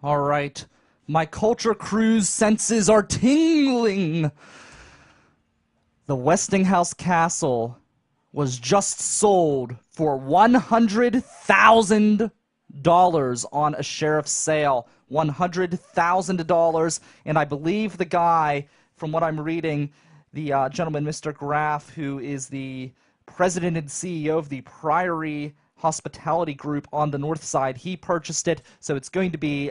All right. My culture cruise senses are tingling. The Westinghouse Castle was just sold for $100,000 on a sheriff's sale. $100,000. And I believe the guy, from what I'm reading, the gentleman, Mr. Graff, who is the president and CEO of the Priory Hospitality Group on the north side, he purchased it. So it's going to be,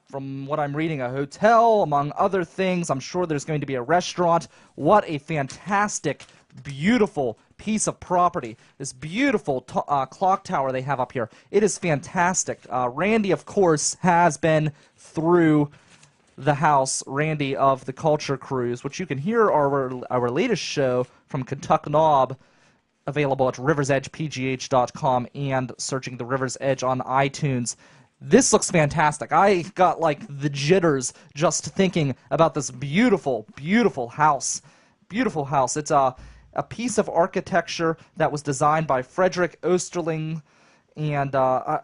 from what I'm reading, a hotel, among other things. I'm sure there's going to be a restaurant. What a fantastic, beautiful piece of property. This beautiful clock tower they have up here. It is fantastic. Randy, of course, has been through the house, Randy of the Culture Cruise, which you can hear our latest show from Kentuck Knob, available at riversedgepgh.com and searching the River's Edge on iTunes. This looks fantastic. I got like the jitters just thinking about this beautiful, beautiful house. Beautiful house. It's a piece of architecture that was designed by Frederick Osterling, and I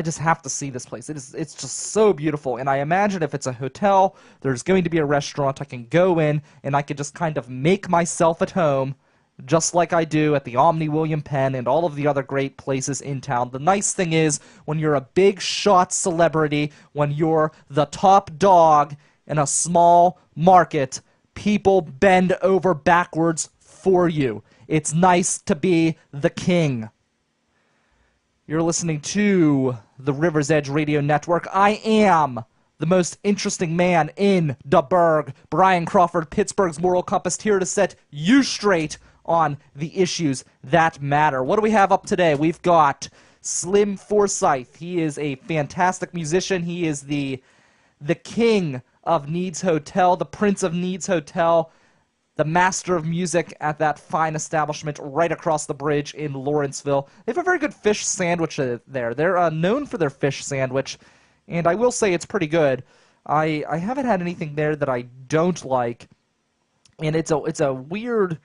just have to see this place. It's just so beautiful, and I imagine if it's a hotel, there's going to be a restaurant. I can go in, and I can just kind of make myself at home, just like I do at the Omni William Penn and all of the other great places in town. The nice thing is, when you're a big shot celebrity, when you're the top dog in a small market, people bend over backwards for you. It's nice to be the king. You're listening to the River's Edge Radio Network. I am the most interesting man in the burg. Brian Crawford, Pittsburgh's moral compass, here to set you straight on the issues that matter. What do we have up today? We've got Slim Forsythe. He is a fantastic musician. He is the king of Needs Hotel, the prince of Needs Hotel, the master of music at that fine establishment right across the bridge in Lawrenceville. They have a very good fish sandwich there. They're known for their fish sandwich, and I will say it's pretty good. I haven't had anything there that I don't like, and it's a weird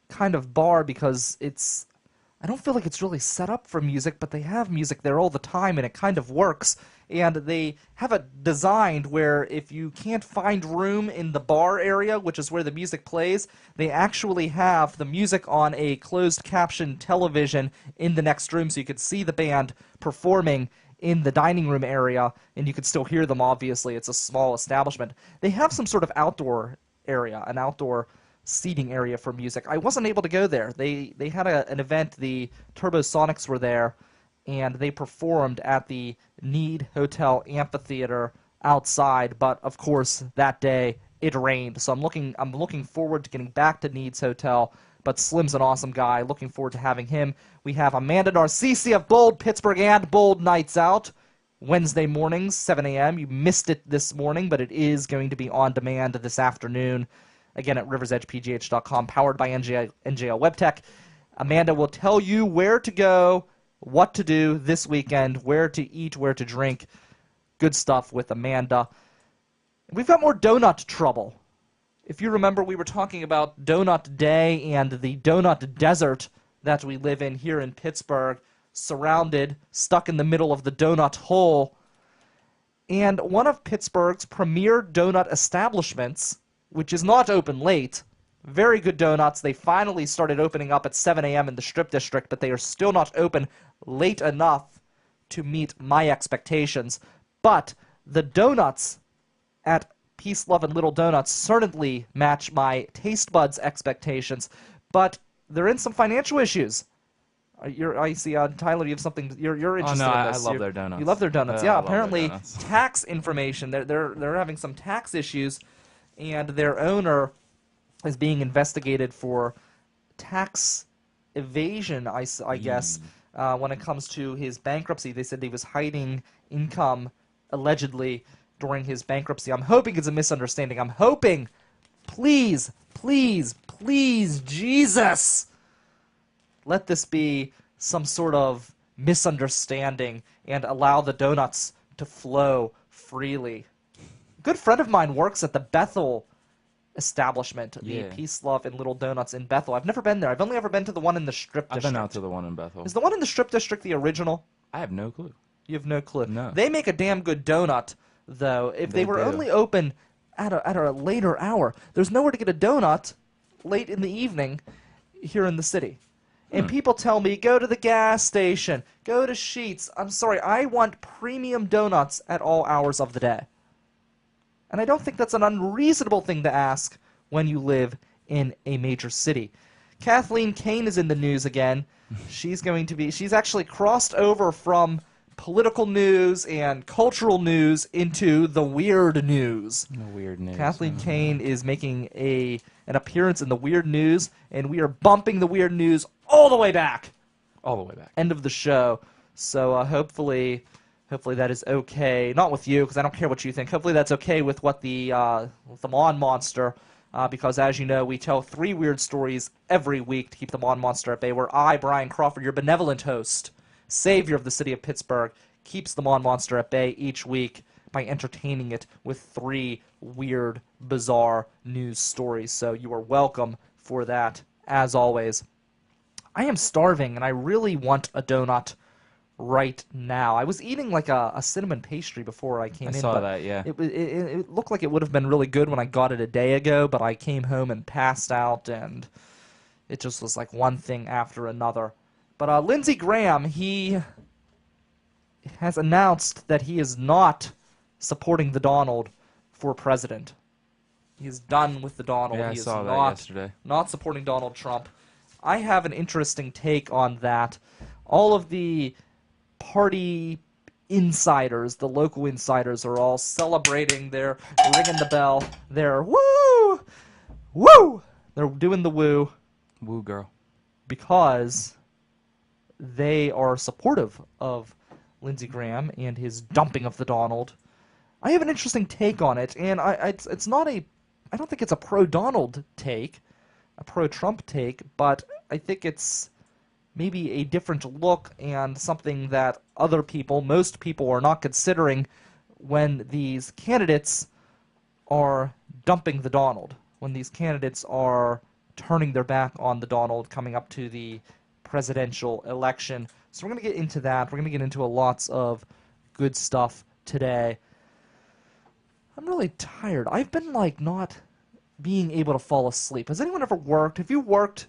kind of bar because I don't feel like it's really set up for music, but they have music there all the time, and it kind of works. And they have it designed where if you can't find room in the bar area, which is where the music plays, they actually have the music on a closed caption television in the next room, so you could see the band performing in the dining room area, and you could still hear them, obviously. It's a small establishment. They have some sort of outdoor area, an outdoor seating area for music. I wasn't able to go there. They had an event, the Turbosonics were there, and they performed at the Need Hotel Amphitheater outside, but of course that day it rained. So I'm looking forward to getting back to Needs Hotel, but Slim's an awesome guy. Looking forward to having him. We have Amanda Narcisi of Bold Pittsburgh and Bold Nights Out, Wednesday mornings, 7 a.m. You missed it this morning, but it is going to be on demand this afternoon. Again, at riversedgepgh.com, powered by NGL WebTech. Amanda will tell you where to go, what to do this weekend, where to eat, where to drink. Good stuff with Amanda. We've got more donut trouble. If you remember, we were talking about Donut Day and the donut desert that we live in here in Pittsburgh, surrounded, stuck in the middle of the donut hole. And one of Pittsburgh's premier donut establishments, which is not open late, very good donuts. They finally started opening up at 7 a.m. in the Strip District, but they are still not open late enough to meet my expectations. But the donuts at Peace, Love, and Little Donuts certainly match my taste buds' expectations, but they're in some financial issues. I see, Tyler, you have something. You're interested in this. I love their donuts. You love their donuts, yeah. Apparently, donuts. Tax information. They're having some tax issues, and their owner is being investigated for tax evasion, I guess, when it comes to his bankruptcy. They said he was hiding income, allegedly, during his bankruptcy. I'm hoping it's a misunderstanding. I'm hoping, please, please, please, Jesus, let this be some sort of misunderstanding and allow the donuts to flow freely. A good friend of mine works at the Bethel establishment, the Peace, Love, and Little Donuts in Bethel. I've never been there. I've only ever been to the one in the Strip District. I've been out to the one in Bethel. Is the one in the Strip District the original? I have no clue. You have no clue. No. They make a damn good donut, though. If they were do. only open at a later hour, there's nowhere to get a donut late in the evening here in the city. And people tell me, go to the gas station, go to Sheetz. I'm sorry, I want premium donuts at all hours of the day. And I don't think that's an unreasonable thing to ask when you live in a major city. Kathleen Kane is in the news again. She's actually crossed over from political news and cultural news into the weird news. The weird news. Kathleen Kane is making an appearance in the weird news, and we are bumping the weird news all the way back. All the way back. End of the show. So hopefully that is okay. Not with you, because I don't care what you think. Hopefully that's okay with what the Mon Monster, because as you know, we tell 3 weird stories every week to keep the Mon Monster at bay, where I, Brian Crawford, your benevolent host, savior of the city of Pittsburgh, keeps the Mon Monster at bay each week by entertaining it with 3 weird, bizarre news stories. So you are welcome for that, as always. I am starving, and I really want a donut right now. I was eating like a cinnamon pastry before I came in. I saw that, yeah. It looked like it would have been really good when I got it a day ago, but I came home and passed out, and it just was like one thing after another. But Lindsey Graham, he has announced that he is not supporting the Donald for president. He's done with the Donald. Yeah, He I is saw that not, yesterday. not supporting Donald Trump. I have an interesting take on that. All of the party insiders, the local insiders, are all celebrating. They're ringing the bell. They're woo! Woo! They're doing the woo. Woo, girl. Because they are supportive of Lindsey Graham and his dumping of the Donald. I have an interesting take on it, and it's not I don't think it's a pro-Donald take, a pro-Trump take, but I think it's maybe a different look and something that other people, most people, are not considering when these candidates are dumping the Donald, when these candidates are turning their back on the Donald coming up to the presidential election. So we're going to get into that. We're going to get into lots of good stuff today. I'm really tired. I've been like not being able to fall asleep. Has anyone ever worked? Have you worked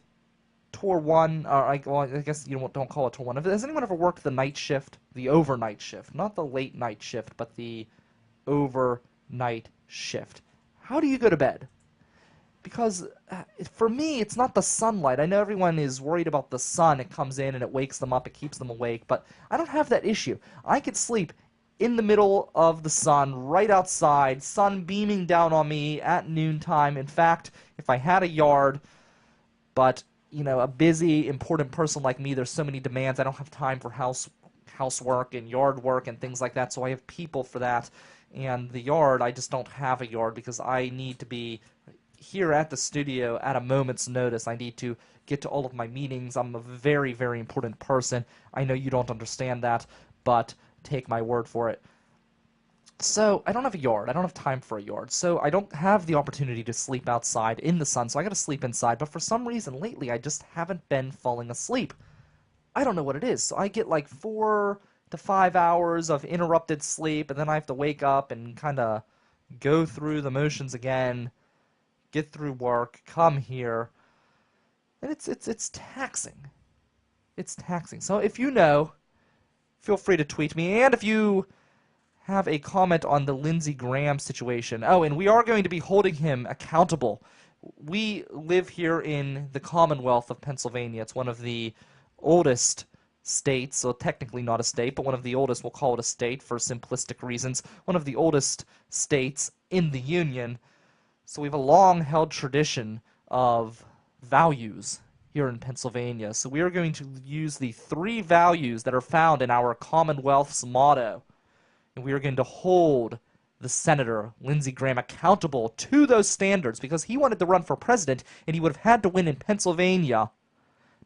tour 1? I guess you don't call it tour 1. Has anyone ever worked the night shift? The overnight shift. Not the late night shift, but the overnight shift. How do you go to bed? Because for me, it's not the sunlight. I know everyone is worried about the sun. It comes in and it wakes them up. It keeps them awake. But I don't have that issue. I could sleep in the middle of the sun, right outside, sun beaming down on me at noontime. In fact, if I had a yard, but, you know, a busy, important person like me, there's so many demands. I don't have time for housework and yard work and things like that, so I have people for that. And the yard, I just don't have a yard because I need to be here at the studio at a moment's notice. I need to get to all of my meetings. I'm a very, very important person. I know you don't understand that, but take my word for it. So I don't have a yard. I don't have time for a yard. So I don't have the opportunity to sleep outside in the sun, so I got to sleep inside. But for some reason lately, I just haven't been falling asleep. I don't know what it is. So I get like 4 to 5 hours of interrupted sleep, and then I have to wake up and kind of go through the motions again, get through work, come here, and it's taxing. It's taxing. So if you know, feel free to tweet me, and if you have a comment on the Lindsey Graham situation. Oh, and we are going to be holding him accountable. We live here in the Commonwealth of Pennsylvania. It's one of the oldest states, so technically not a state, but one of the oldest, we'll call it a state for simplistic reasons, one of the oldest states in the Union. So we have a long-held tradition of values here in Pennsylvania. So we are going to use the 3 values that are found in our Commonwealth's motto, and we are going to hold the Senator, Lindsey Graham, accountable to those standards because he wanted to run for president, and he would have had to win in Pennsylvania.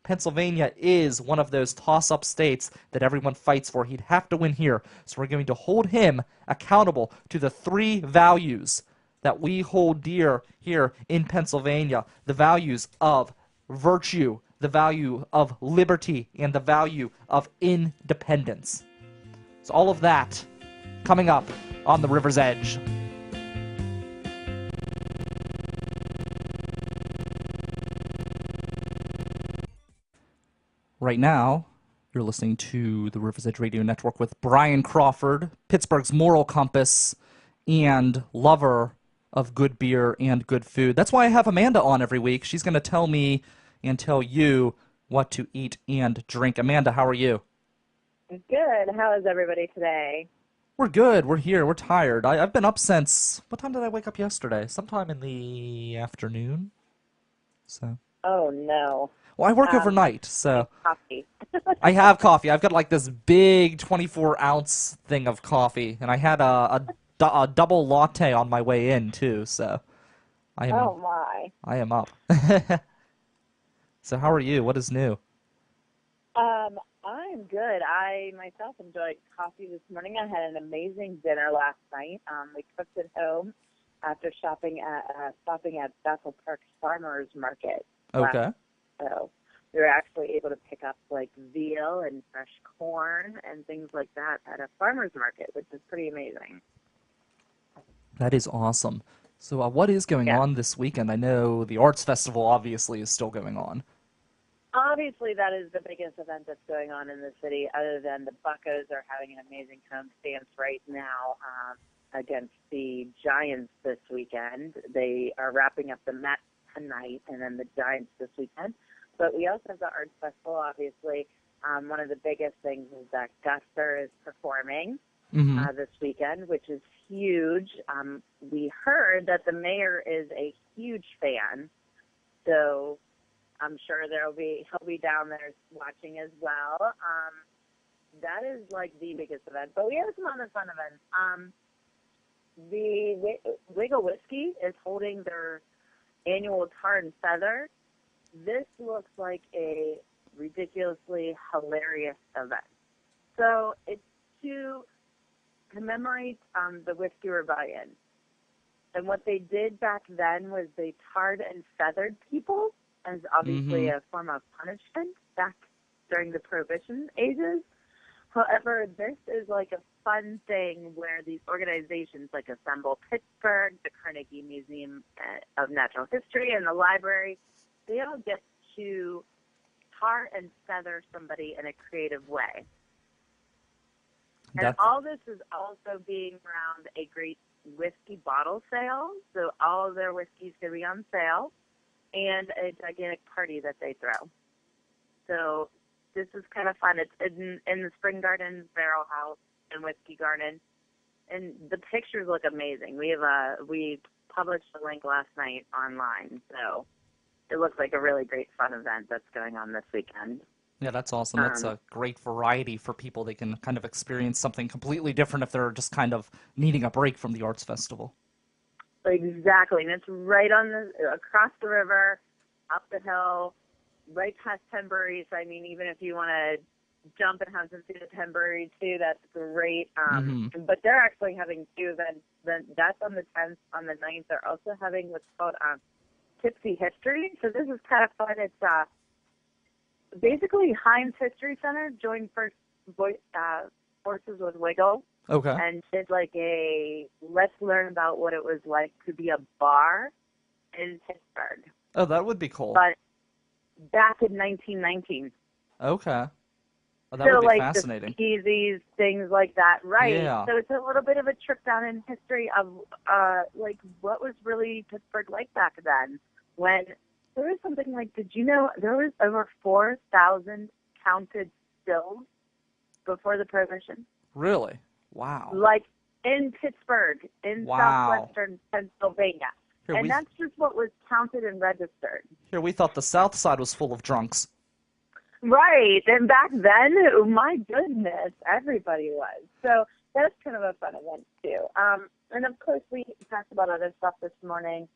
Pennsylvania is one of those toss-up states that everyone fights for. He'd have to win here. So we're going to hold him accountable to the 3 values that we hold dear here in Pennsylvania. The values of virtue, the value of liberty, and the value of independence. So all of that coming up on the River's Edge. Right now, you're listening to the River's Edge Radio Network with Brian Crawford, Pittsburgh's moral compass and lover of good beer and good food. That's why I have Amanda on every week. She's going to tell me and tell you what to eat and drink. Amanda, how are you? Good. How is everybody today? We're good. We're here. We're tired. I've been up since... What time did I wake up yesterday? Sometime in the afternoon. So. Oh, no. Well, I work overnight, so... Coffee. I have coffee. I've got like this big 24-ounce thing of coffee, and I had a double latte on my way in, too, so... I am up. So how are you? What is new? I'm good. I myself enjoyed coffee this morning. I had an amazing dinner last night. We cooked at home after stopping at Bethel Park Farmers Market. Okay. So we were actually able to pick up like veal and fresh corn and things like that at a farmer's market, which is pretty amazing. That is awesome. So what is going on this weekend? I know the Arts Festival obviously is still going on. Obviously, that is the biggest event that's going on in the city, other than the Buccos are having an amazing home stance right now against the Giants this weekend. They are wrapping up the Mets tonight and then the Giants this weekend. But we also have the Arts Festival, obviously. One of the biggest things is that Guster is performing this weekend, which is huge. We heard that the mayor is a huge fan, so I'm sure he'll be down there watching as well. That is like the biggest event. But we have some other fun events. The Wiggle Whiskey is holding their annual Tar and Feather. This looks like a ridiculously hilarious event. So it's to commemorate the Whiskey Rebellion. And what they did back then was they tarred and feathered people as obviously a form of punishment back during the Prohibition ages. However, this is like a fun thing where these organizations like Assemble Pittsburgh, the Carnegie Museum of Natural History, and the library, they all get to tar and feather somebody in a creative way. And all this is also being around a great whiskey bottle sale. So all of their whiskey's going to be on sale, and a gigantic party that they throw. So this is kind of fun. It's in the Spring Gardens Barrel House and Whiskey Garden, and the pictures look amazing. We published the link last night online, so it looks like a really great fun event that's going on this weekend. Yeah, that's awesome. That's a great variety for people. They can kind of experience something completely different if they're just kind of needing a break from the Arts Festival. Exactly, and it's right across the river, up the hill, right past Ten Breweries. I mean, even if you want to jump and have some food at Ten Breweries too, that's great. But they're actually having two events. That's on the 10th. On the 9th, they're also having what's called Tipsy History. So this is kind of fun. It's basically Heinz History Center joined forces with Wiggle. Okay. And did like let's learn about what it was like to be a bar in Pittsburgh. Oh, that would be cool. But back in 1919. Okay. Oh, that would be fascinating. The speakeasies, things like that, right? Yeah. So it's a little bit of a trip down in history of like what was really Pittsburgh like back then. When there was something like, did you know there was over 4,000 counted stills before the Prohibition? Really? Wow. Like in Pittsburgh, in southwestern Pennsylvania. That's just what was counted and registered. Here, we thought the South Side was full of drunks. Right. And back then, oh my goodness, everybody was. So that's kind of a fun event, too. And, of course, we talked about other stuff this morning.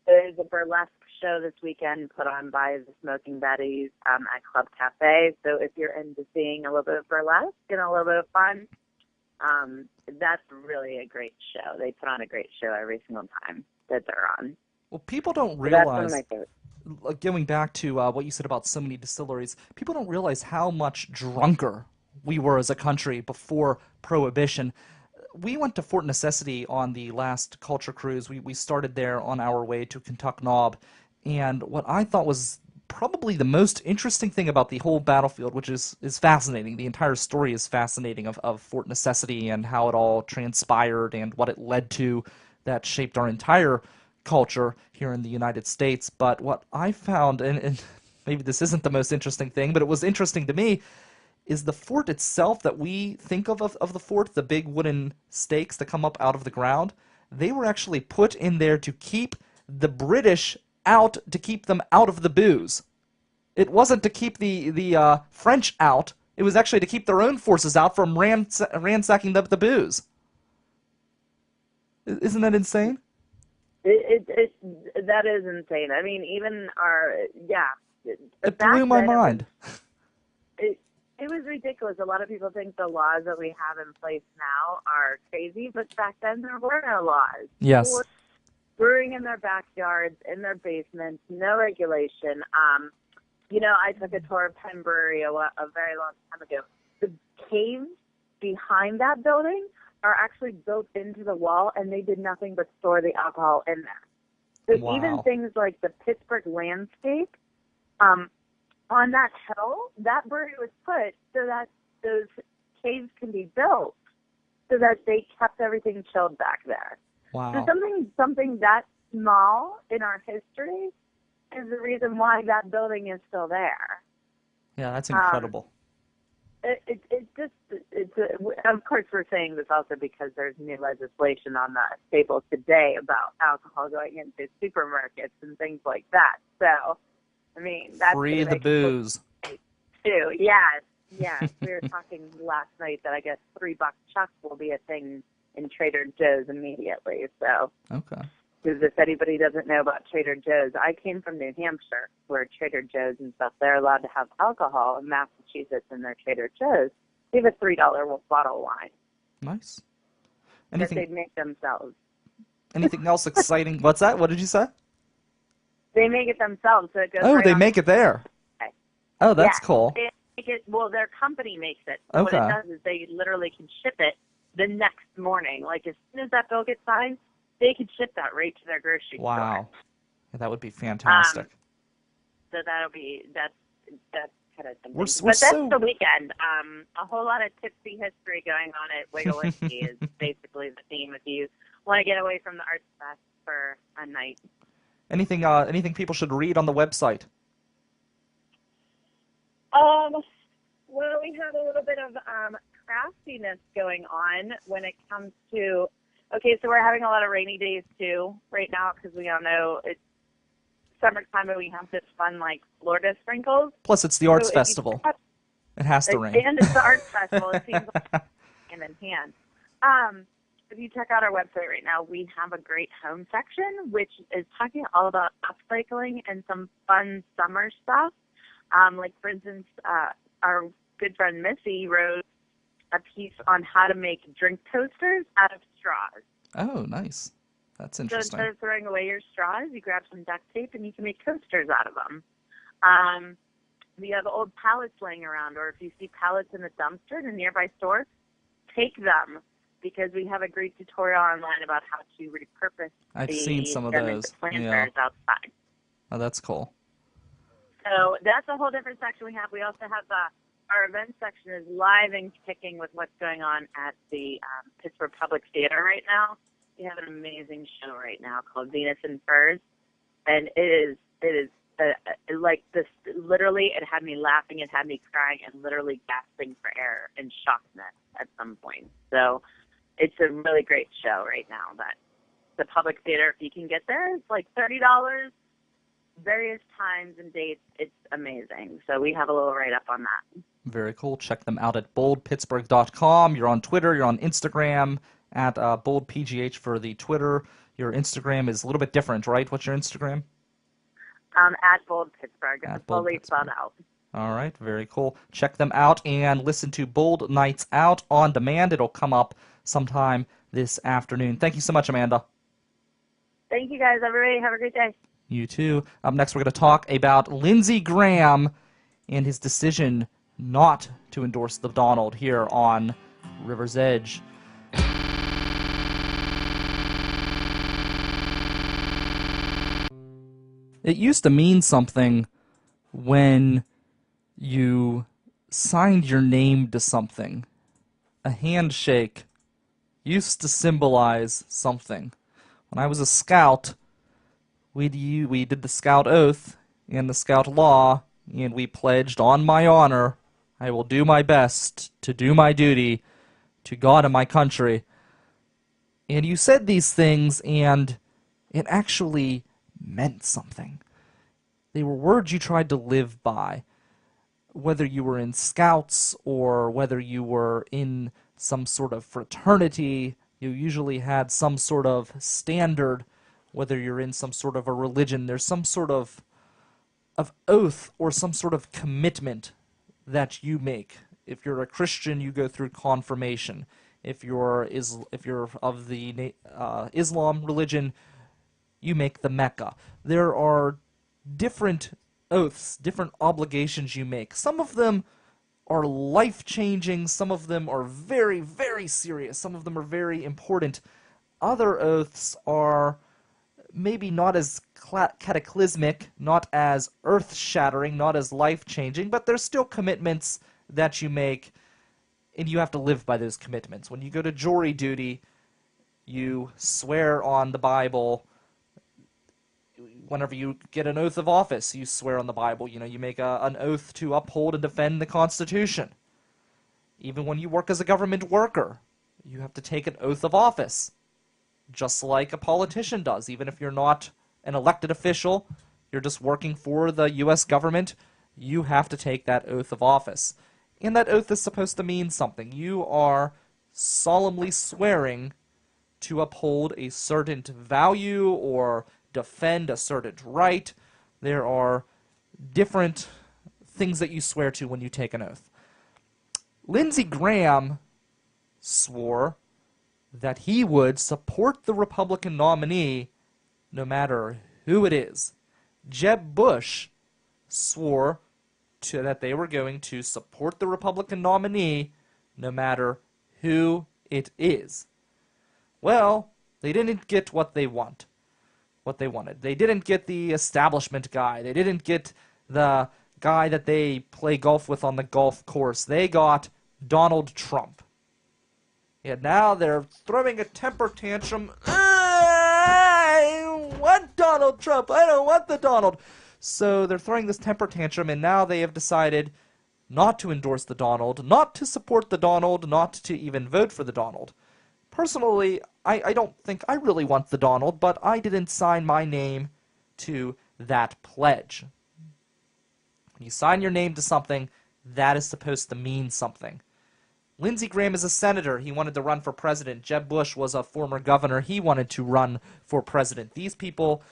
There's a burlesque show this weekend put on by the Smoking Betties at Club Cafe. So if you're into seeing a little bit of burlesque and a little bit of fun, that's really a great show. They put on a great show every single time that they're on. Well, people don't realize, that's one of my favorites. Going back to what you said about so many distilleries, people don't realize how much drunker we were as a country before Prohibition. We went to Fort Necessity on the last culture cruise. We started there on our way to Kentuck Knob, and what I thought was probably the most interesting thing about the whole battlefield, which is fascinating. The entire story is fascinating of Fort Necessity and how it all transpired and what it led to that shaped our entire culture here in the United States. But what I found, and maybe this isn't the most interesting thing, but it was interesting to me, is the fort itself that we think of the fort, the big wooden stakes that come up out of the ground. They were actually put in there to keep the British out, to keep them out of the booze. It wasn't to keep the French out. It was actually to keep their own forces out from ransacking the booze. Isn't that insane? That is insane. I mean, even it blew my mind. It was ridiculous. A lot of people think the laws that we have in place now are crazy, but back then there were no laws. Yes. People were brewing in their backyards, in their basements, no regulation. I took a tour of Penn Brewery a very long time ago. The caves behind that building are actually built into the wall, and they did nothing but store the alcohol in there. So even things like the Pittsburgh landscape, on that hill, that brewery was put so that those caves can be built, so that they kept everything chilled back there. Wow. So something that small in our history is the reason why that building is still there. Yeah, that's incredible. Of course, we're saying this also because there's new legislation on the table today about alcohol going into supermarkets and things like that. So, I mean, that's free the booze. Too. Yes. We were talking last night that I guess $3 chucks will be a thing in Trader Joe's immediately. So, okay. Because if anybody doesn't know about Trader Joe's, I came from New Hampshire, where Trader Joe's and stuff, they're allowed to have alcohol in Massachusetts in their Trader Joe's. They have a $3 bottle of wine. Nice. That they make themselves. Anything else exciting? What's that? What did you say? They make it themselves, so it goes. Oh, they make it there. Okay. Oh, that's cool. They make it, their company makes it. So what it does is they literally can ship it the next morning. Like as soon as that bill gets signed, they can ship that right to their grocery store. Wow, that would be fantastic. So that's kind of something. But that's the weekend. A whole lot of tipsy history going on at Wiggle Whiskey is basically the theme. If you want to get away from the Arts Fest for a night. Anything people should read on the website? Well, we have a little bit of craftiness going on when it comes to. Okay, so we're having a lot of rainy days too right now because we all know it's summertime and we have this fun like Florida sprinkles. Plus, it's the Arts Festival. It has to rain. And it's the Arts Festival. It seems like hand in hand. If you check out our website right now, we have a great home section, which is talking all about upcycling and some fun summer stuff. Like, for instance, our good friend Missy wrote a piece on how to make drink toasters out of straws. Oh, nice. That's interesting. So instead of throwing away your straws, you grab some duct tape and you can make toasters out of them. We have old pallets laying around, or if you see pallets in a dumpster in a nearby store, take them, because we have a great tutorial online about how to repurpose I've seen some of those. Planters outside. Oh, that's cool. So that's a whole different section we have. We also have our event section is live and kicking with what's going on at the Pittsburgh Public Theater right now. We have an amazing show right now called Venus and Furs, and it is like this. Literally, it had me laughing, it had me crying, and literally gasping for air and shockness at some point. So it's a really great show right now. That the Public Theater, if you can get there, it's like $30. Various times and dates. It's amazing. So we have a little write-up on that. Very cool. Check them out at boldpittsburgh.com. You're on Twitter. You're on Instagram at boldpgh for the Twitter. Your Instagram is a little bit different, right? What's your Instagram? At Bold Pittsburgh. At fully spelled out. All right. Very cool. Check them out and listen to Bold Nights Out on demand. It'll come up sometime this afternoon. Thank you so much, Amanda. Thank you, guys. Everybody have a great day. You too. Up next, we're going to talk about Lindsey Graham and his decision not to endorse the Donald here on River's Edge. It used to mean something when you signed your name to something. A handshake used to symbolize something. When I was a scout, we did the scout oath and the scout law, and we pledged on my honor, I will do my best to do my duty to God and my country. And you said these things, and it actually meant something. They were words you tried to live by. Whether you were in scouts or whether you were in some sort of fraternity, you usually had some sort of standard. Whether you're in some sort of a religion, there's some sort of oath or some sort of commitment that you make. If you're a Christian, you go through confirmation. If you're of the Islam religion, you make the Mecca. There are different oaths, different obligations you make. Some of them are life-changing. Some of them are very, very serious. Some of them are very important. Other oaths are maybe not as cataclysmic, not as earth-shattering, not as life-changing, but they're still commitments that you make, and you have to live by those commitments. When you go to jury duty, you swear on the Bible. Whenever you get an oath of office, you swear on the Bible. You know, you make an oath to uphold and defend the Constitution. Even when you work as a government worker, you have to take an oath of office, just like a politician does. Even if you're not an elected official, you're just working for the U.S. government, you have to take that oath of office. And that oath is supposed to mean something. You are solemnly swearing to uphold a certain value or defend a certain right. There are different things that you swear to when you take an oath. Lindsey Graham swore that he would support the Republican nominee no matter who it is. Jeb Bush swore that they were going to support the Republican nominee no matter who it is. Well, they didn't get what they wanted. They didn't get the establishment guy. They didn't get the guy that they play golf with on the golf course. They got Donald Trump. And now they're throwing a temper tantrum. I want Donald Trump. I don't want the Donald. So they're throwing this temper tantrum, and now they have decided not to endorse the Donald, not to support the Donald, not to even vote for the Donald. Personally, I don't think I really want the Donald, but I didn't sign my name to that pledge. When you sign your name to something, that is supposed to mean something. Lindsey Graham is a senator. He wanted to run for president. Jeb Bush was a former governor. He wanted to run for president. These people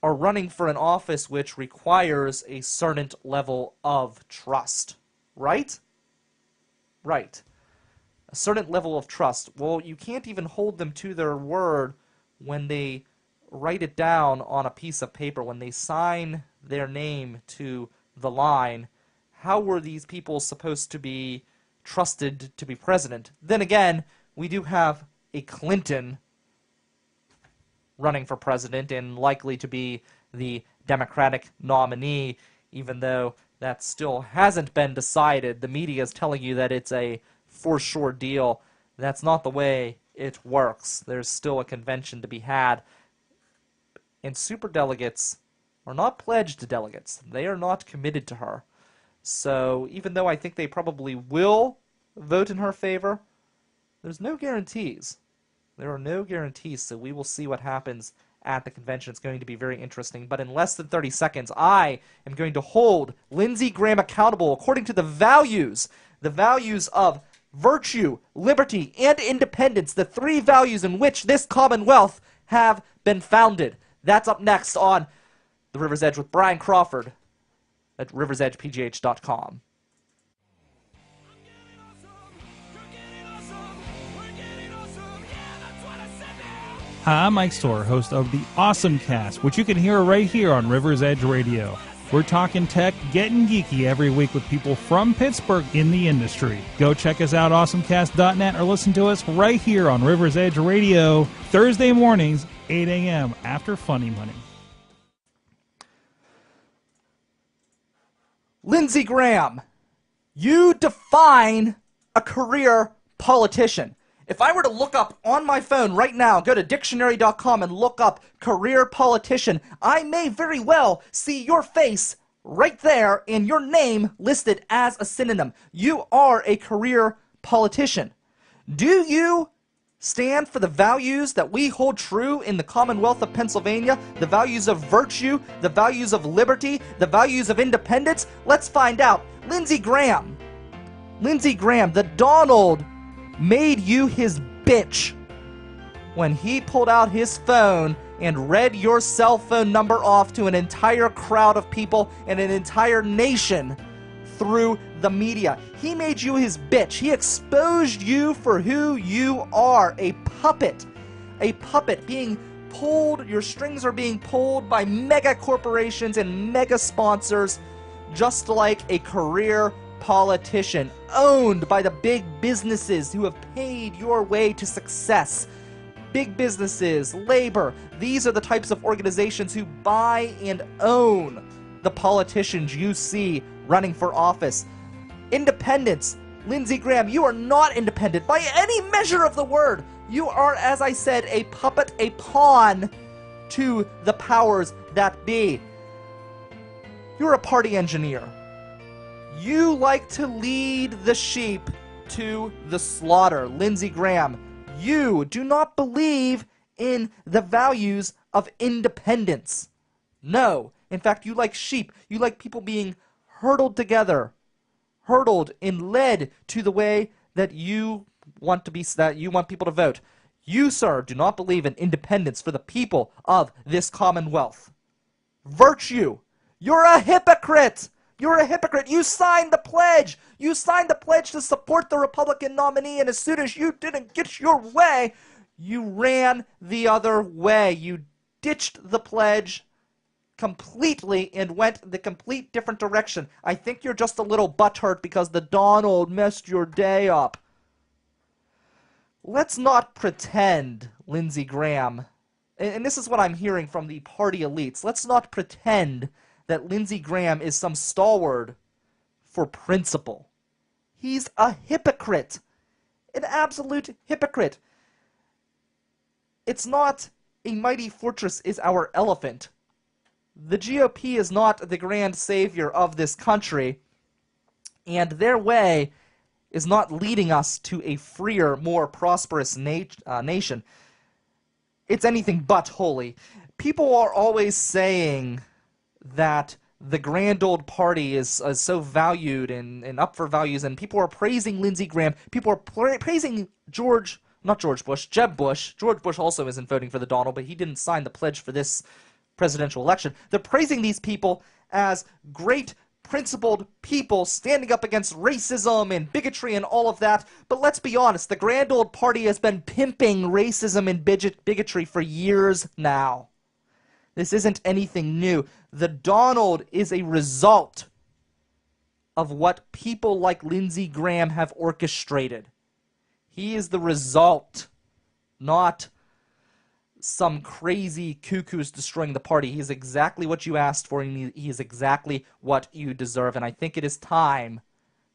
are running for an office which requires a certain level of trust. Right? Right. A certain level of trust. Well, you can't even hold them to their word when they write it down on a piece of paper, when they sign their name to the line. How were these people supposed to be trusted to be president? Then again, we do have a Clinton running for president and likely to be the Democratic nominee, even though that still hasn't been decided. The media is telling you that it's a for sure deal. That's not the way it works. There's still a convention to be had. And superdelegates are not pledged delegates. They are not committed to her. So even though I think they probably will vote in her favor, there's no guarantees. There are no guarantees, so we will see what happens at the convention. It's going to be very interesting. But in less than 30 seconds, I am going to hold Lindsey Graham accountable according to the values of virtue, liberty, and independence, the three values in which this Commonwealth have been founded. That's up next on The River's Edge with Brian Crawford at riversedgepgh.com. Hi, I'm Mike Storr, host of The Awesome Cast, which you can hear right here on River's Edge Radio. We're talking tech, getting geeky every week with people from Pittsburgh in the industry. Go check us out, awesomecast.net, or listen to us right here on River's Edge Radio, Thursday mornings, 8 a.m. after Funny Money. Lindsey Graham, you define a career politician. If I were to look up on my phone right now, go to dictionary.com and look up career politician, I may very well see your face right there and your name listed as a synonym. You are a career politician. Do you stand for the values that we hold true in the Commonwealth of Pennsylvania? The values of virtue, the values of liberty, the values of independence? Let's find out. Lindsey Graham, the Donald made you his bitch when he pulled out his phone and read your cell phone number off to an entire crowd of people and an entire nation through the media. He made you his bitch. He exposed you for who you are, a puppet being pulled. Your strings are being pulled by mega corporations and mega sponsors, just like a career politician, owned by the big businesses who have paid your way to success. Big businesses, labor, these are the types of organizations who buy and own the politicians you see running for office. Independence. Lindsey Graham, you are not independent by any measure of the word. You are, as I said, a puppet, a pawn to the powers that be. You're a party engineer. You like to lead the sheep to the slaughter. Lindsey Graham, you do not believe in the values of independence. No. In fact, you like sheep. You like people being herded together, herded and led to the way that you want people to vote. You, sir, do not believe in independence for the people of this Commonwealth. Virtue. You're a hypocrite. You're a hypocrite. You signed the pledge. You signed the pledge to support the Republican nominee, and as soon as you didn't get your way, you ran the other way. You ditched the pledge completely and went the complete different direction. I think you're just a little butthurt because the Donald messed your day up. Let's not pretend, Lindsey Graham, and this is what I'm hearing from the party elites, let's not pretend that Lindsey Graham is some stalwart for principle. He's a hypocrite. An absolute hypocrite. It's not a mighty fortress is our elephant. The GOP is not the grand savior of this country, and their way is not leading us to a freer, more prosperous nation. It's anything but holy. People are always saying that the grand old party is so valued and up for values, and people are praising Lindsey Graham. People are praising Jeb Bush. George Bush also isn't voting for the Donald, but he didn't sign the pledge for this presidential election. They're praising these people as great, principled people standing up against racism and bigotry and all of that. But let's be honest, the grand old party has been pimping racism and bigotry for years now. This isn't anything new. The Donald is a result of what people like Lindsey Graham have orchestrated. He is the result, not some crazy cuckoos destroying the party. He is exactly what you asked for, and he is exactly what you deserve. And I think it is time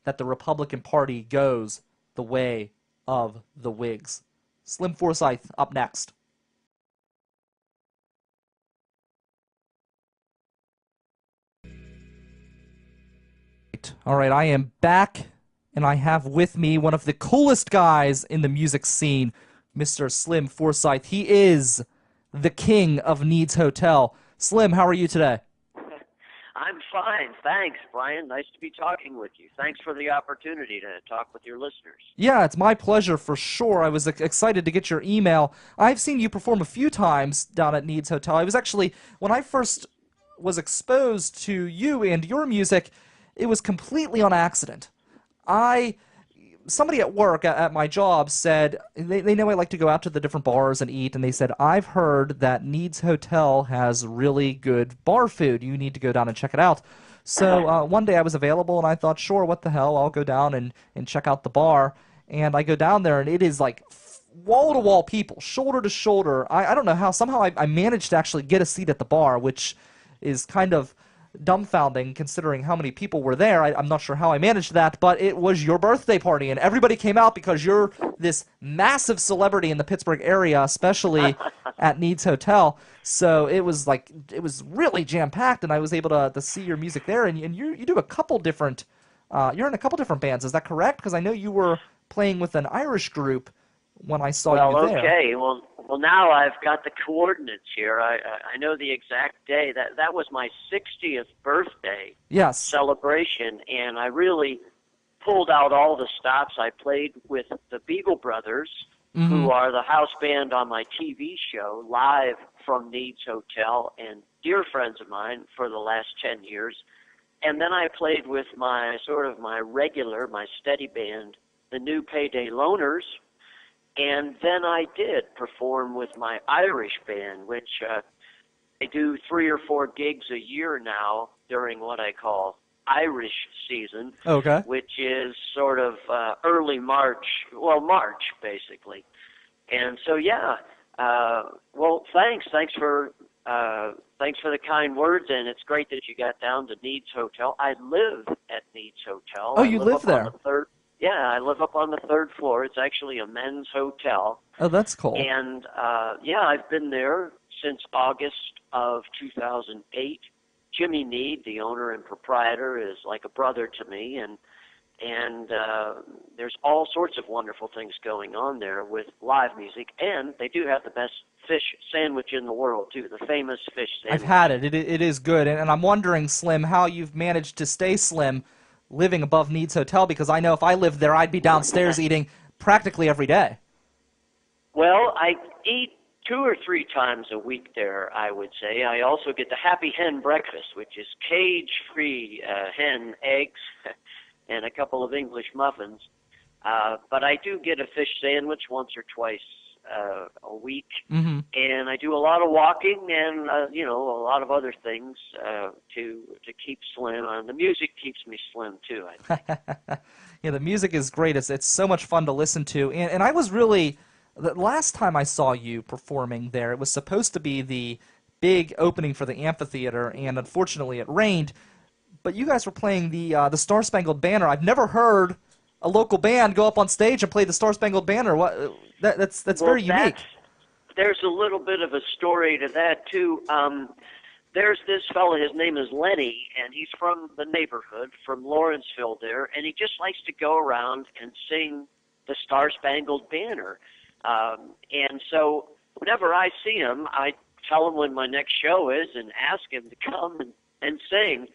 that the Republican Party goes the way of the Whigs. Slim Forsythe up next. All right, I am back, and I have with me one of the coolest guys in the music scene, Mr. Slim Forsythe. He is the king of Needs Hotel. Slim, how are you today? I'm fine, thanks, Brian. Nice to be talking with you. Thanks for the opportunity to talk with your listeners. Yeah, it's my pleasure for sure. I was excited to get your email. I've seen you perform a few times down at Needs Hotel. I was actually, when I first was exposed to you and your music, it was completely on accident. somebody at work at my job said they know I like to go out to the different bars and eat, and they said, I've heard that Needs Hotel has really good bar food. You need to go down and check it out. So one day I was available, and I thought, sure, what the hell, I'll go down and check out the bar. And I go down there, and it is like wall-to-wall people, shoulder to shoulder. I don't know how. Somehow I managed to actually get a seat at the bar, which is kind of dumbfounding considering how many people were there. I'm not sure how I managed that, but it was your birthday party, and everybody came out because you're this massive celebrity in the Pittsburgh area, especially at Needs Hotel. So it was really jam-packed, and I was able to see your music there. And you do a couple different you're in a couple different bands. Is that correct? Because I know you were playing with an Irish group when I saw you there. Okay. Well, now I've got the coordinates here. I know the exact day. That was my 60th birthday celebration, and I really pulled out all the stops. I played with the Beagle Brothers, who are the house band on my TV show, live from Needs Hotel, and dear friends of mine for the last 10 years. And then I played with my steady band, the New Payday Loners. And then I did perform with my Irish band, which I do 3 or 4 gigs a year now during what I call Irish season, which is sort of early March, March basically. And so, thanks for the kind words, and it's great that you got down to Needs Hotel. I live at Needs Hotel. Oh, you live there? I live up on the 3rd floor. It's actually a men's hotel. Oh, that's cool. And, I've been there since August of 2008. Jimmy Need, the owner and proprietor, is like a brother to me, and there's all sorts of wonderful things going on there with live music, and they do have the best fish sandwich in the world, too, the famous fish sandwich. I've had it. It is good, and I'm wondering, Slim, how you've managed to stay slim living above Needs Hotel, because I know if I lived there, I'd be downstairs eating practically every day. Well, I eat 2 or 3 times a week there, I would say. I also get the Happy Hen breakfast, which is cage-free hen eggs and a couple of English muffins. But I do get a fish sandwich once or twice a week. And I do a lot of walking and, a lot of other things to keep slim. The music keeps me slim, too, I think. Yeah, the music is great. It's so much fun to listen to. And I was really... The last time I saw you performing there, it was supposed to be the big opening for the amphitheater, and unfortunately it rained. But you guys were playing the Star Spangled Banner. I've never heard a local band go up on stage and play the Star Spangled Banner. That's very unique. There's a little bit of a story to that too. There's this fellow. His name is Lenny, and he's from the neighborhood, from Lawrenceville there, and he just likes to go around and sing the Star Spangled Banner. And so whenever I see him, I tell him when my next show is and ask him to come and sing.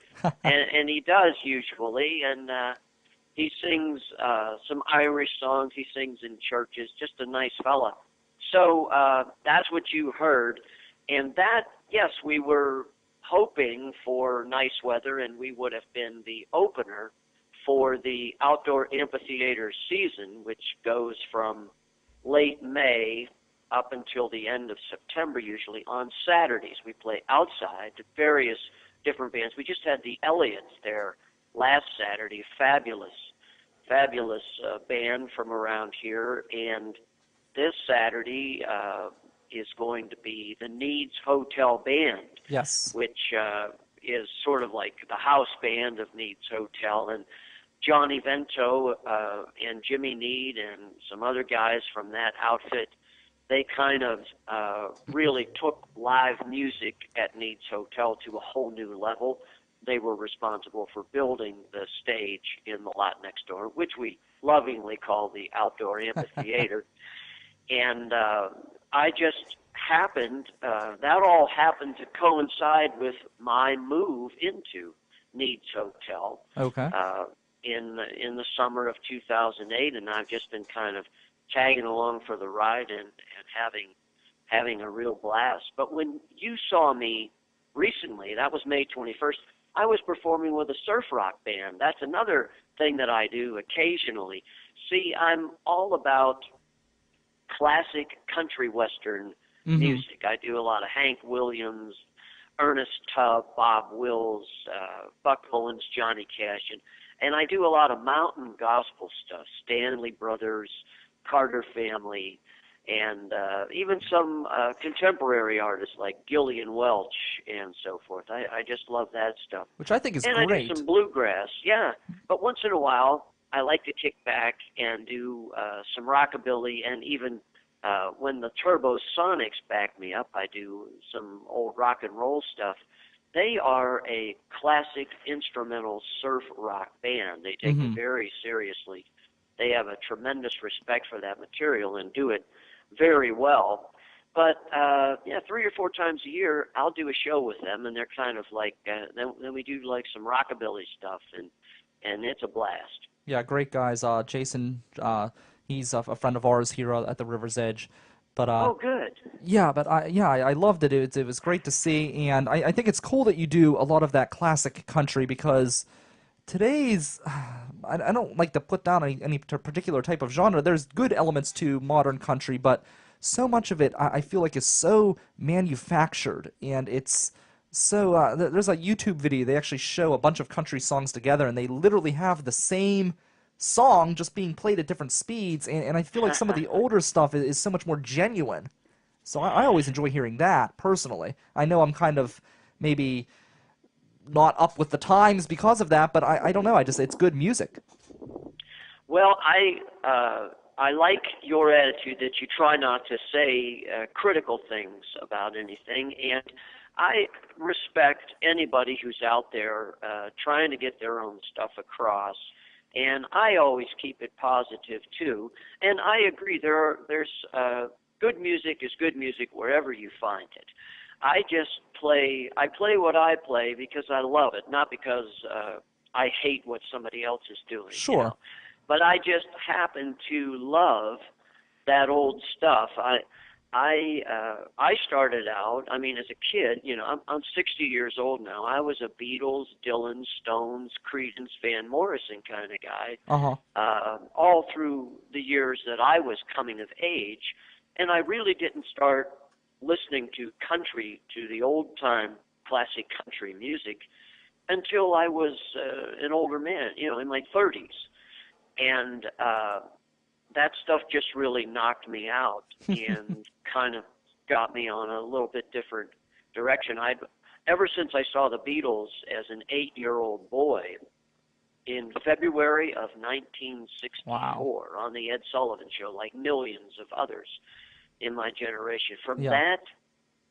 and he does usually. And he sings some Irish songs. He sings in churches. Just a nice fella. So that's what you heard. And that, yes, we were hoping for nice weather, and we would have been the opener for the outdoor amphitheater season, which goes from late May up until the end of September, usually on Saturdays. We play outside to various different bands. We just had the Elliots there last Saturday, fabulous band from around here. And this Saturday is going to be the Needs Hotel Band, which is sort of like the house band of Needs Hotel. And Johnny Vento and Jimmy Need and some other guys from that outfit, they kind of really took live music at Needs Hotel to a whole new level. They were responsible for building the stage in the lot next door, which we lovingly call the outdoor amphitheater. And I just happened, that all happened to coincide with my move into Needs Hotel. In the summer of 2008, and I've just been kind of tagging along for the ride and having a real blast. But when you saw me recently, that was May 21st, I was performing with a surf rock band. That's another thing that I do occasionally. See, I'm all about classic country western music. I do a lot of Hank Williams, Ernest Tubb, Bob Wills, Buck Owens, Johnny Cash, and I do a lot of mountain gospel stuff, Stanley Brothers, Carter Family, and even some contemporary artists like Gillian Welch and so forth. I just love that stuff. Which I think is and great. I do some bluegrass, yeah. But once in a while, I like to kick back and do some rockabilly, and even when the Turbo Sonics back me up, I do some old rock and roll stuff. They are a classic instrumental surf rock band. They take it very seriously. They have a tremendous respect for that material and do it very well. But, 3 or 4 times a year, I'll do a show with them, and they're kind of like, then we do like some rockabilly stuff, and it's a blast. Yeah, great guys. Jason, he's a friend of ours here at the River's Edge. But oh, good. Yeah, but I loved it. It was great to see, and I think it's cool that you do a lot of that classic country, because today's I don't like to put down any particular type of genre. There's good elements to modern country, but so much of it I feel like is so manufactured, and it's so there's a YouTube video. They actually show a bunch of country songs together, and they literally have the same song just being played at different speeds, and I feel like some of the older stuff is so much more genuine. So I always enjoy hearing that, personally. I know I'm kind of maybe not up with the times because of that, but I don't know. It's good music. Well, I like your attitude that you try not to say critical things about anything, and I respect anybody who's out there trying to get their own stuff across. And I always keep it positive too. And I agree. There's good music is good music wherever you find it. I play what I play because I love it, not because I hate what somebody else is doing. Sure. You know? But I just happen to love that old stuff. I started out, as a kid, I'm 60 years old now. I was a Beatles, Dylan, Stones, Creedence, Van Morrison kind of guy, all through the years that I was coming of age. And I really didn't start listening to country, to the old-time classic country music, until I was an older man, in my 30s. And that stuff just really knocked me out and kind of got me on a little bit different direction. Ever since I saw the Beatles as an 8-year-old boy in February of 1964 on the Ed Sullivan Show, like millions of others in my generation, from that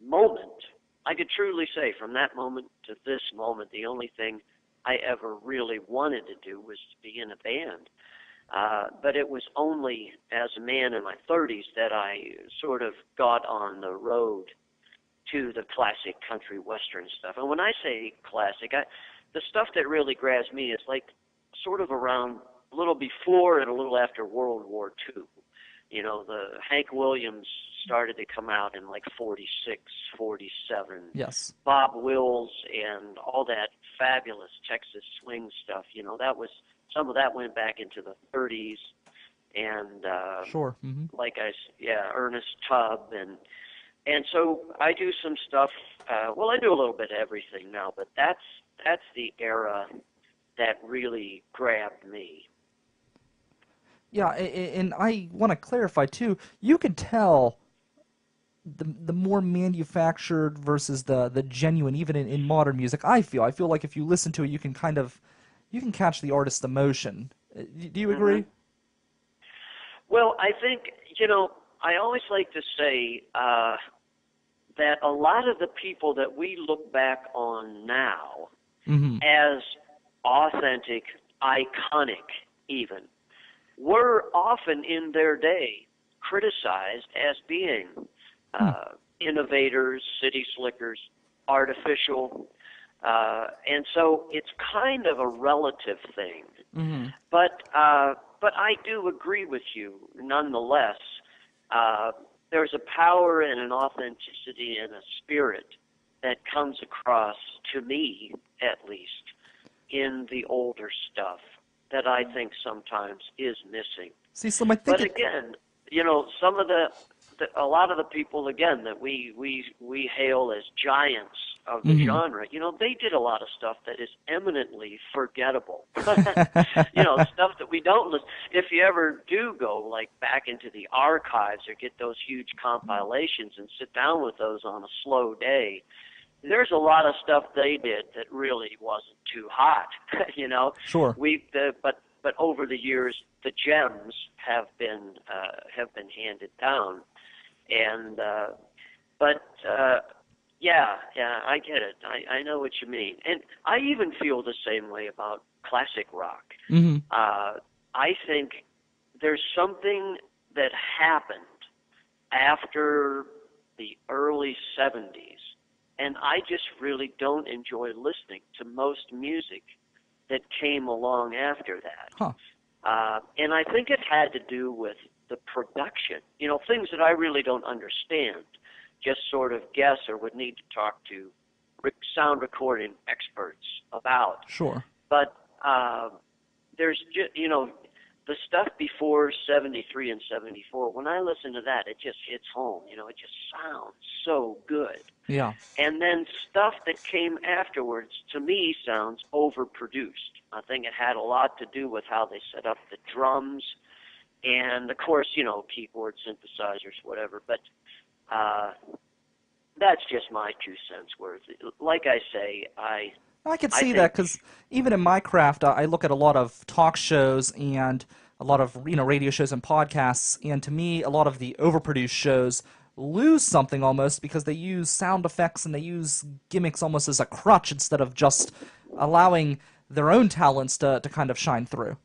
moment, I could truly say from that moment to this moment, the only thing I ever really wanted to do was to be in a band. But it was only as a man in my 30s that I sort of got on the road to the classic country western stuff. And when I say classic, the stuff that really grabs me is like sort of around a little before and a little after World War II. The Hank Williams started to come out in like 46, 47. Yes. Bob Wills and all that fabulous Texas swing stuff, some of that went back into the 30s, and sure, Ernest Tubb, and so I do some stuff. I do a little bit of everything now, but that's the era that really grabbed me. Yeah, and I want to clarify too. You can tell the more manufactured versus the genuine, even in modern music. I feel like if you listen to it, you can catch the artist's emotion. Do you agree? Well, I think, I always like to say that a lot of the people that we look back on now as authentic, iconic even, were often in their day criticized as being innovators, city slickers, artificial. And so it's kind of a relative thing. But I do agree with you nonetheless. There's a power and an authenticity and a spirit that comes across, to me at least, in the older stuff that I think sometimes is missing See, Slim, I think But again, some of a lot of the people again that we hail as giants of the genre, they did a lot of stuff that is eminently forgettable. Stuff that we don't listen. If you ever do go like back into the archives or get those huge compilations and sit down with those on a slow day, there's a lot of stuff they did that really wasn't too hot. Sure. But over the years, the gems have been handed down, and yeah, I get it. I know what you mean, and I even feel the same way about classic rock. Mm-hmm. I think there's something that happened after the early 70s, and I just really don't enjoy listening to most music that came along after that. Huh. And I think it had to do with the production, things that I really don't understand, just sort of guess or would need to talk to sound recording experts about. Sure. But there's just, the stuff before 73 and 74, when I listen to that, it just hits home. It just sounds so good. Yeah. And then stuff that came afterwards, to me, sounds overproduced. I think it had a lot to do with how they set up the drums and, of course, keyboard synthesizers, whatever. But that's just my 2 cents worth. Like I say, I can see that because even in my craft, I look at a lot of talk shows and a lot of radio shows and podcasts, and to me, a lot of the overproduced shows lose something almost because they use sound effects and they use gimmicks almost as a crutch instead of just allowing their own talents to kind of shine through.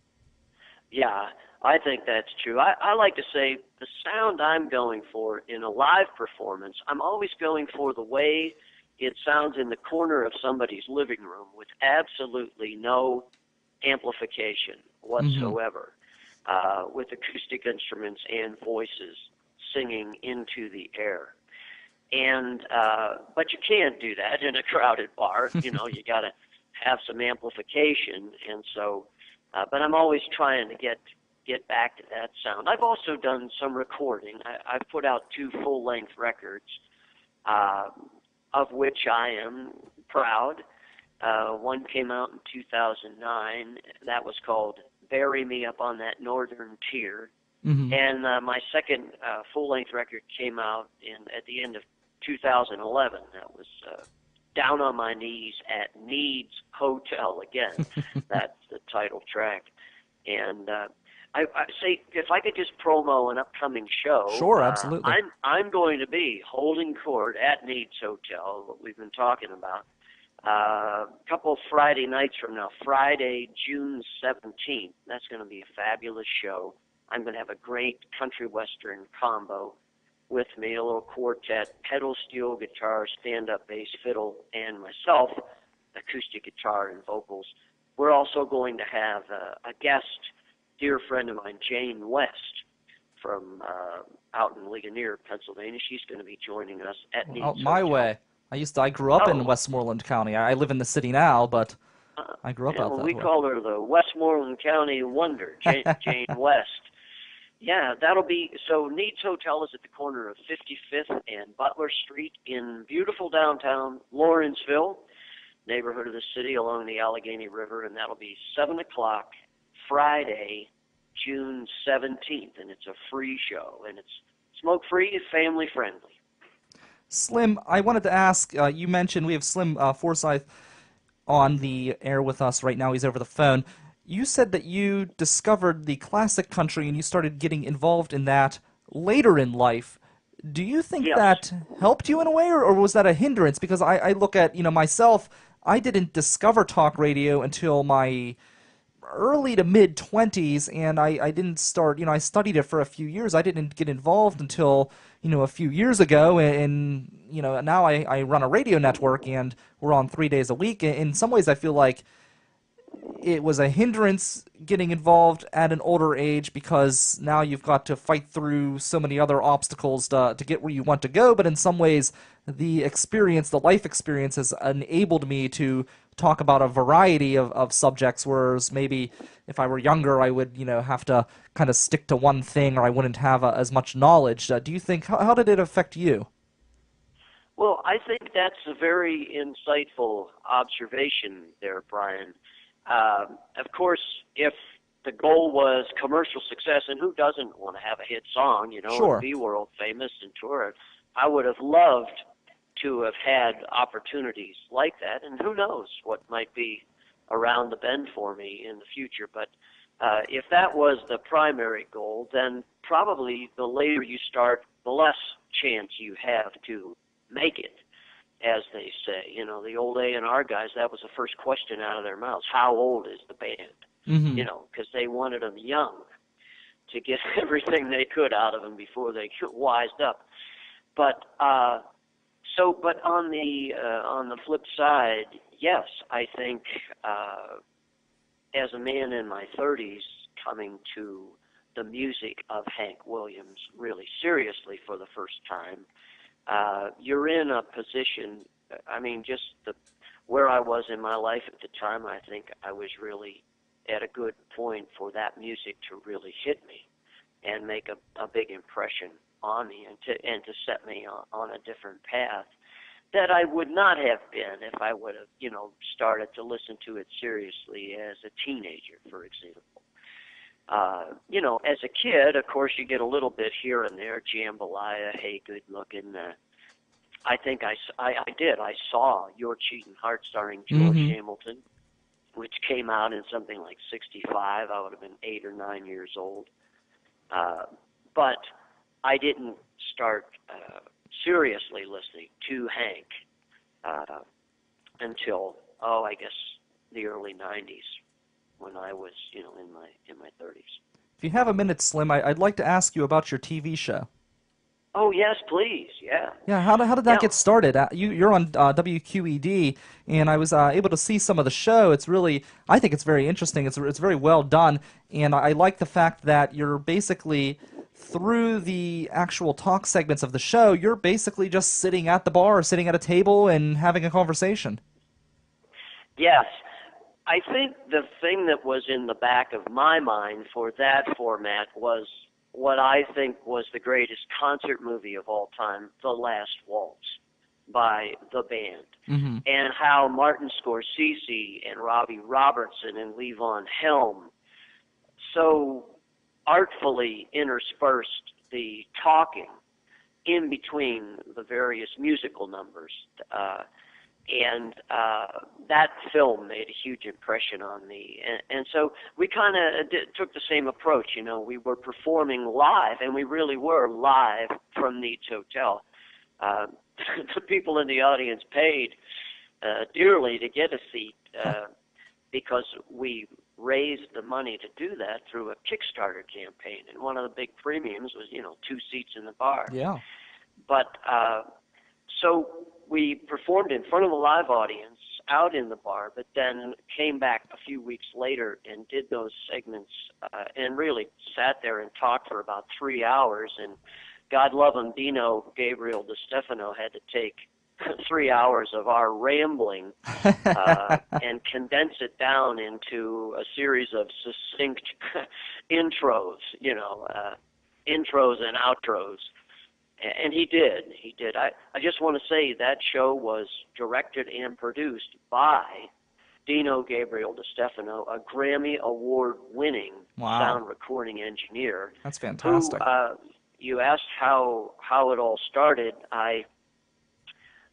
Yeah, I think that's true. I like to say the sound I'm going for in a live performance, I'm always going for the way it sounds in the corner of somebody's living room with absolutely no amplification whatsoever, with acoustic instruments and voices singing into the air. And but you can't do that in a crowded bar. You got to have some amplification, and so. But I'm always trying to get back to that sound. I've also done some recording. I've put out 2 full-length records, of which I am proud. One came out in 2009. That was called "Bury Me Up on That Northern Tier." Mm-hmm. And my second full-length record came out at the end of 2011. That was "Down on My Knees at Needs Hotel." Again, that's the title track. And I say, if I could just promo an upcoming show. Sure, absolutely. I'm going to be holding court at Needs Hotel, what we've been talking about, a couple of Friday nights from now, Friday, June 17th. That's going to be a fabulous show. I'm going to have a great country western combo with me, a little quartet, pedal steel guitar, stand-up bass, fiddle, and myself, acoustic guitar and vocals. We're also going to have a guest, dear friend of mine, Jane West, from out in Ligonier, Pennsylvania. She's going to be joining us at Needs Out my Hotel. way. I grew up in Westmoreland County. I live in the city now, but I grew up out that we way. call her the Westmoreland County Wonder, Jane West. Yeah, that'll be, so Needs Hotel is at the corner of 55th and Butler Street in beautiful downtown Lawrenceville, neighborhood of the city along the Allegheny River, and that'll be 7 o'clock Friday, June 17th, and it's a free show, and it's smoke-free, family-friendly. Slim, I wanted to ask, you mentioned we have Slim Forsythe on the air with us right now. He's over the phone. You said that you discovered the classic country and you started getting involved in that later in life. Do you think that helped you in a way, or was that a hindrance? Because I look at, myself, I didn't discover talk radio until my early to mid-20s, and I didn't start, I studied it for a few years. I didn't get involved until, a few years ago, and now I run a radio network, and we're on 3 days a week. In some ways, I feel like it was a hindrance getting involved at an older age because now you've got to fight through so many other obstacles to get where you want to go, but in some ways the experience, the life experience has enabled me to talk about a variety of subjects, whereas maybe if I were younger I would, have to kind of stick to one thing, or I wouldn't have as much knowledge. Do you think, how did it affect you? Well, I think that's a very insightful observation there, Brian. Of course, if the goal was commercial success, and who doesn't want to have a hit song, Sure. and be world famous and tour, I would have loved to have had opportunities like that, and who knows what might be around the bend for me in the future. But if that was the primary goal, then probably the later you start, the less chance you have to make it, as they say. The old A&R guys, that was the first question out of their mouths. How old is the band? Mm-hmm. Because they wanted them young to get everything they could out of them before they wised up. But but on the flip side, yes, I think as a man in my 30s coming to the music of Hank Williams really seriously for the first time, you're in a position, just where I was in my life at the time, I think I was really at a good point for that music to really hit me and make a big impression on me, and to set me on a different path that I would not have been if I would have, started to listen to it seriously as a teenager, for example. As a kid, of course, you get a little bit here and there, jambalaya, hey, good looking. I think I did. I saw Your Cheating Heart starring George Hamilton, which came out in something like 65. I would have been 8 or 9 years old. But I didn't start seriously listening to Hank until, I guess, the early 90s, when I was, in my 30s. If you have a minute, Slim, I'd like to ask you about your TV show. Oh, yes, please, yeah. Yeah, how did that get started? You're on WQED, and I was able to see some of the show. I think it's very interesting. It's very well done, and I like the fact that you're basically, through the actual talk segments of the show, you're basically just sitting at the bar, sitting at a table, and having a conversation. Yes. I think the thing that was in the back of my mind for that format was what I think was the greatest concert movie of all time, The Last Waltz, by the band, and how Martin Scorsese and Robbie Robertson and Levon Helm so artfully interspersed the talking in between the various musical numbers. And that film made a huge impression on me. And so we kind of took the same approach. We were performing live, and we really were live from Needs Hotel. The people in the audience paid dearly to get a seat because we raised the money to do that through a Kickstarter campaign. And one of the big premiums was, 2 seats in the bar. Yeah. But so we performed in front of a live audience out in the bar, but then came back a few weeks later and did those segments and really sat there and talked for about 3 hours. And God love him, Dino Gabriel DeStefano had to take 3 hours of our rambling and condense it down into a series of succinct intros, intros and outros. And he did. I just want to say that show was directed and produced by Dino Gabriel DeStefano, a Grammy Award-winning sound recording engineer. That's fantastic. Who, you asked how it all started. I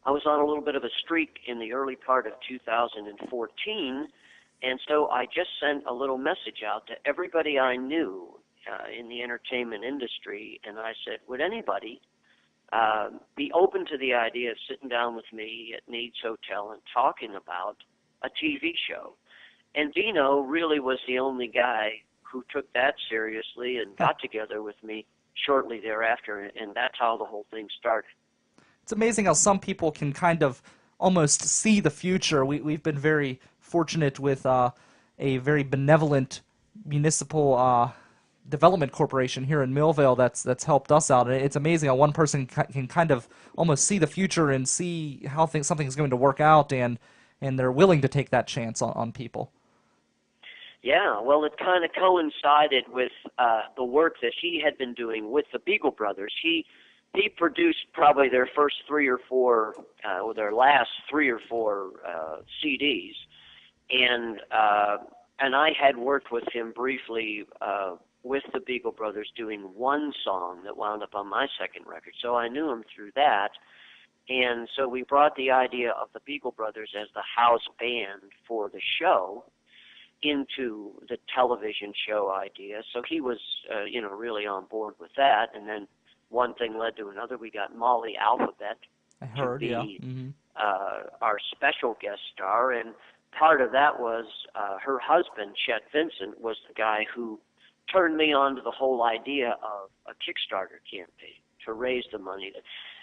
was on a little bit of a streak in the early part of 2014, and so I just sent a little message out to everybody I knew in the entertainment industry, and I said, would anybody be open to the idea of sitting down with me at Needs Hotel and talking about a TV show? And Dino really was the only guy who took that seriously and got together with me shortly thereafter, and that's how the whole thing started. It's amazing how some people can kind of almost see the future. We've been very fortunate with a very benevolent municipal development corporation here in Millvale that's helped us out. And it's amazing how one person can kind of almost see the future and see how something's going to work out, and they're willing to take that chance on people. Yeah, well, it kind of coincided with the work that he had been doing with the Beagle Brothers. He produced probably their first their last three or four CDs, and I had worked with him briefly with the Beagle Brothers doing one song that wound up on my second record. So I knew him through that, and so we brought the idea of the Beagle Brothers as the house band for the show into the television show idea. So he was, really on board with that, and then one thing led to another. We got Molly Alphabet to be our special guest star, and part of that was her husband, Chet Vincent, was the guy who turned me on to the whole idea of a Kickstarter campaign to raise the money.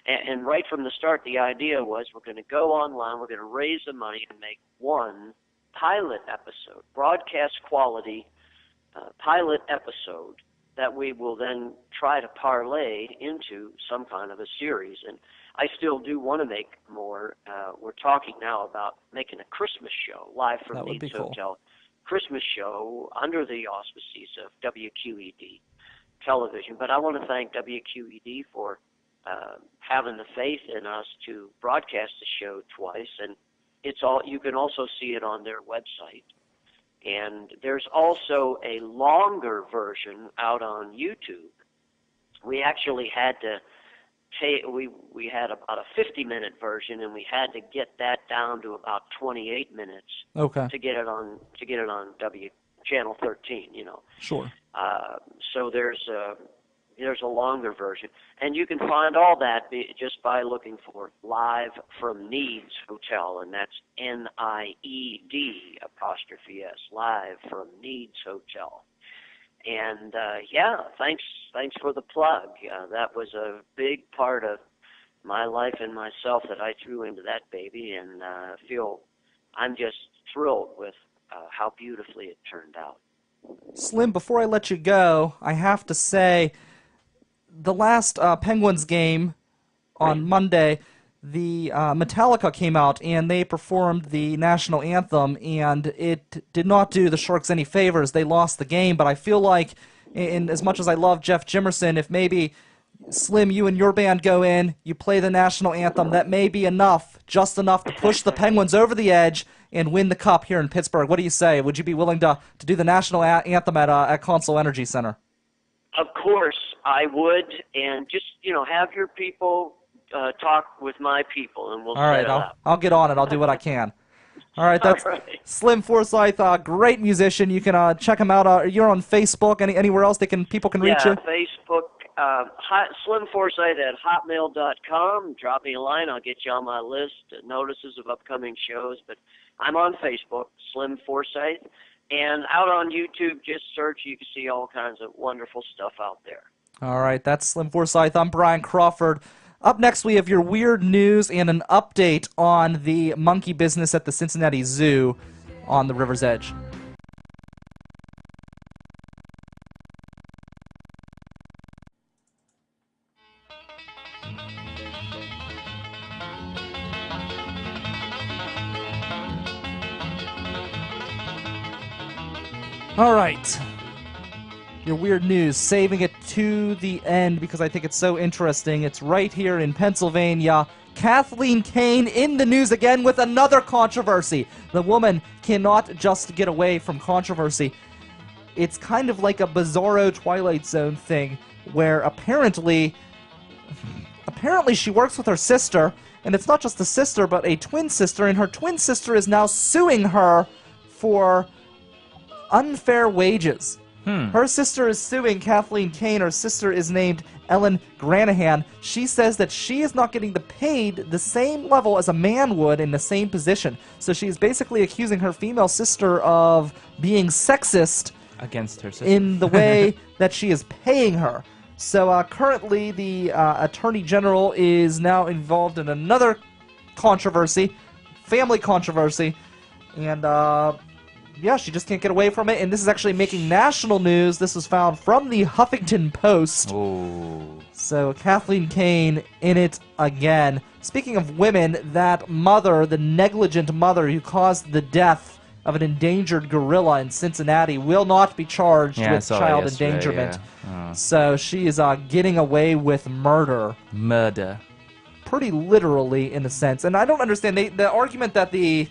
And right from the start, the idea was we're going to go online, we're going to raise the money and make one pilot episode, broadcast quality pilot episode that we will then try to parlay into some kind of a series. And I still do want to make more. We're talking now about making a Christmas show live from Needs Hotel. Christmas show under the auspices of WQED television. But I want to thank WQED for having the faith in us to broadcast the show twice, and you can also see it on their website. And there's also a longer version out on YouTube. We actually had to we had about a 50-minute version, and we had to get that down to about 28 minutes. Okay. To get it on channel 13. Sure. So there's a longer version, and you can find all that just by looking for Live from Needs Hotel, and that's NIED''S, Live from Needs Hotel. And thanks for the plug. That was a big part of my life and myself that I threw into that baby, and I'm just thrilled with how beautifully it turned out. Slim, before I let you go, I have to say, the last Penguins game on Monday, the Metallica came out and they performed the national anthem, and it did not do the Sharks any favors. They lost the game, but I feel like, in as much as I love Jeff Jimerson, if maybe Slim, you and your band go in, you play the national anthem, that may be enough, just enough to push the Penguins over the edge and win the cup here in Pittsburgh. What do you say? Would you be willing to do the national anthem at Consol Energy Center? Of course, I would, and just have your people talk with my people, and we'll set it up. I'll get on it. I'll do what I can. All right, that's all right. Slim Forsythe, great musician. You can check him out. You're on Facebook. Anywhere else people can reach you? Facebook, Slim Forsythe at hotmail.com. Drop me a line. I'll get you on my list, notices of upcoming shows. But I'm on Facebook, Slim Forsythe. And out on YouTube, just search. You can see all kinds of wonderful stuff out there. All right, that's Slim Forsythe. I'm Brian Crawford. Up next, we have your weird news and an update on the monkey business at the Cincinnati Zoo on the River's Edge. All right. Your weird news, saving it to the end because I think it's so interesting. It's right here in Pennsylvania. Kathleen Kane in the news again with another controversy. The woman cannot just get away from controversy. It's kind of like a bizarro Twilight Zone thing where apparently she works with her sister, and it's not just a sister but a twin sister, and her twin sister is now suing her for unfair wages. Her sister is suing Kathleen Kane. Her sister is named Ellen Granahan. She says that she is not getting paid the same level as a man would in the same position. So she's basically accusing her female sister of being sexist against her sister in the way that she is paying her. So currently the Attorney General is now involved in another controversy, family controversy, and yeah, she just can't get away from it, and this is actually making national news. This was found from the Huffington Post. Oh. So Kathleen Kane in it again. Speaking of women, that mother, the negligent mother who caused the death of an endangered gorilla in Cincinnati, will not be charged with child endangerment. Yeah. So she is getting away with murder. Murder. Pretty literally, in a sense. And I don't understand the argument that the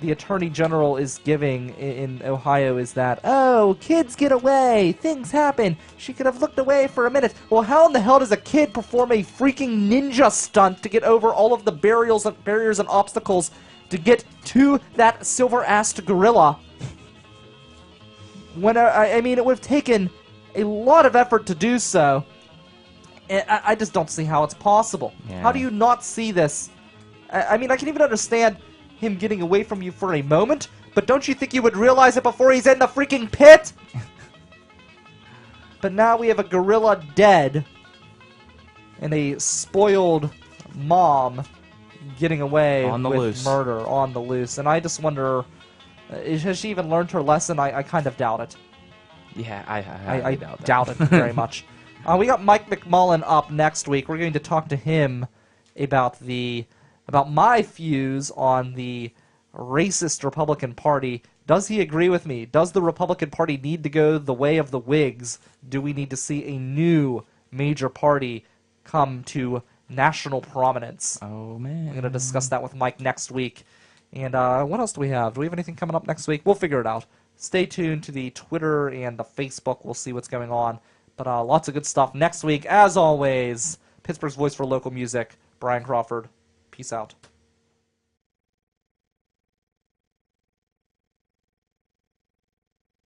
Attorney General is giving in Ohio is that, oh, kids get away, things happen, she could have looked away for a minute. Well, how in the hell does a kid perform a freaking ninja stunt to get over all of the barriers and obstacles to get to that silver-assed gorilla? When I mean, it would have taken a lot of effort to do so. And I just don't see how it's possible. Yeah. How do you not see this? I mean, I can even understand him getting away from you for a moment, but don't you think you would realize it before he's in the freaking pit? But now we have a gorilla dead and a spoiled mom getting away with murder on the loose. And I just wonder, has she even learned her lesson? I kind of doubt it. Yeah, I doubt it very much. We got Mike McMullen up next week. We're going to talk to him about my views on the racist Republican Party. Does he agree with me? Does the Republican Party need to go the way of the Whigs? Do we need to see a new major party come to national prominence? Oh, man. We're going to discuss that with Mike next week. And what else do we have? Do we have anything coming up next week? We'll figure it out. Stay tuned to the Twitter and the Facebook. We'll see what's going on. But lots of good stuff next week. As always, Pittsburgh's voice for local music, Brian Crawford. Peace out.